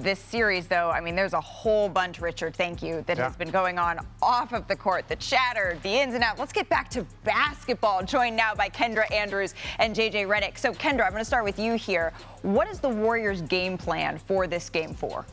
this series, though, I mean, there's a whole bunch, Richard, thank you, that has been going on off of the court, the chatter, the ins and outs. Let's get back to basketball, joined now by Kendra Andrews and JJ Redick. So, Kendra, I'm going to start with you here. What is the Warriors' game plan for this Game 4?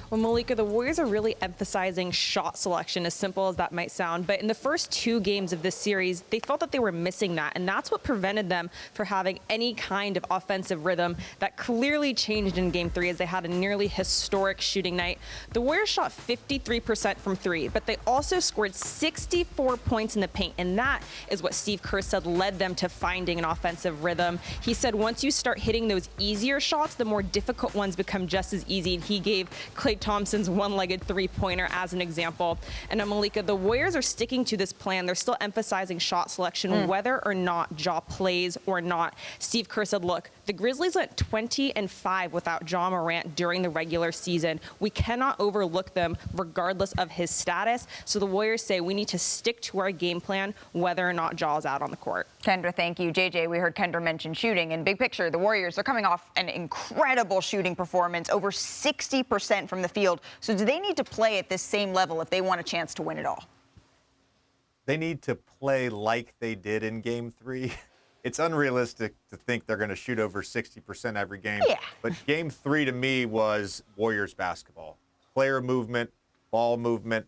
Well, Malika, the Warriors are really emphasizing shot selection, as simple as that might sound. But in the first 2 games of this series, they felt that they were missing that. And that's what prevented them from having any kind of offensive rhythm. That clearly changed in Game 3 as they had a nearly historic shooting night. The Warriors shot 53% from 3, but they also scored 64 points in the paint. And that is what Steve Kerr said led them to finding an offensive rhythm. He said once you start hitting those easier shots, the more difficult ones become just as easy. And he gave Klay Thompson's one-legged three-pointer as an example. And Malika, the Warriors are sticking to this plan. They're still emphasizing shot selection, whether or not Ja plays or not. Steve Kerr said, look, the Grizzlies went 20-5 without Ja Morant during the regular season. We cannot overlook them regardless of his status. So the Warriors say we need to stick to our game plan, whether or not Ja's out on the court. Kendra, thank you. JJ, we heard Kendra mention shooting. And big picture, the Warriors are coming off an incredible shooting performance, over 60% from the field. So do they need to play at this same level if they want a chance to win it all? They need to play like they did in Game 3. It's unrealistic to think they're going to shoot over 60% every game. Yeah. But Game 3 to me was Warriors basketball. Player movement, ball movement.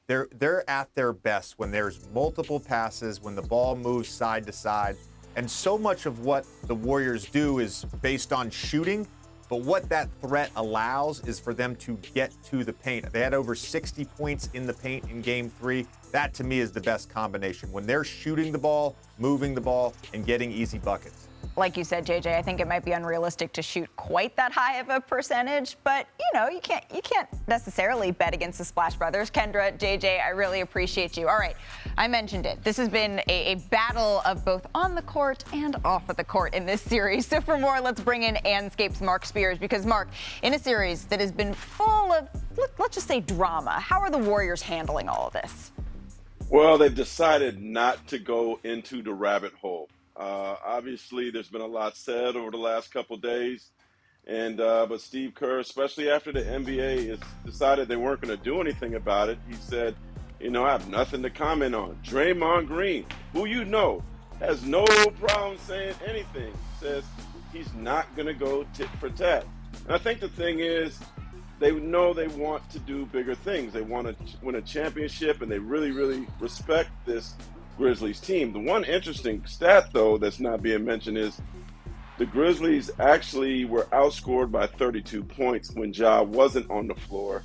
They're at their best when there's multiple passes, when the ball moves side to side. And so much of what the Warriors do is based on shooting. But what that threat allows is for them to get to the paint. They had over 60 points in the paint in Game 3. That, to me, is the best combination. When they're shooting the ball, moving the ball, and getting easy buckets. Like you said, JJ, I think it might be unrealistic to shoot quite that high of a percentage, but you can't necessarily bet against the Splash Brothers. Kendra, JJ, I really appreciate you. All right, I mentioned it. This has been a battle of both on the court and off of the court in this series. So for more, let's bring in Anscape's Mark Spears, because Mark, in a series that has been full of, let's just say, drama, how are the Warriors handling all of this? Well, they've decided not to go into the rabbit hole. Obviously, there's been a lot said over the last couple days, but Steve Kerr, especially after the NBA has decided they weren't going to do anything about it, he said, I have nothing to comment on. Draymond Green, who has no problem saying anything, says he's not going to go tit for tat. And I think the thing is, they know they want to do bigger things. They want to win a championship, and they really, really respect this Grizzlies team. The one interesting stat, though, that's not being mentioned is the Grizzlies actually were outscored by 32 points when Ja wasn't on the floor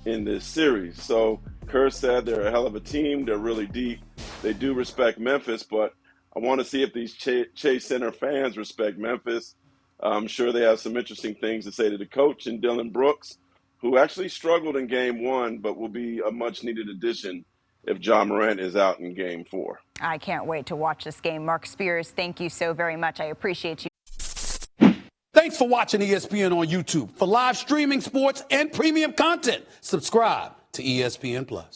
in this series. So Kerr said they're a hell of a team. They're really deep. They do respect Memphis, but I want to see if these Chase Center fans respect Memphis. I'm sure they have some interesting things to say to the coach and Dylan Brooks, who actually struggled in Game 1, but will be a much-needed addition if Ja Morant is out in Game 4. I can't wait to watch this game. Mark Spears, thank you so very much. I appreciate you. Thanks for watching ESPN on YouTube. For live streaming sports and premium content, subscribe to ESPN+.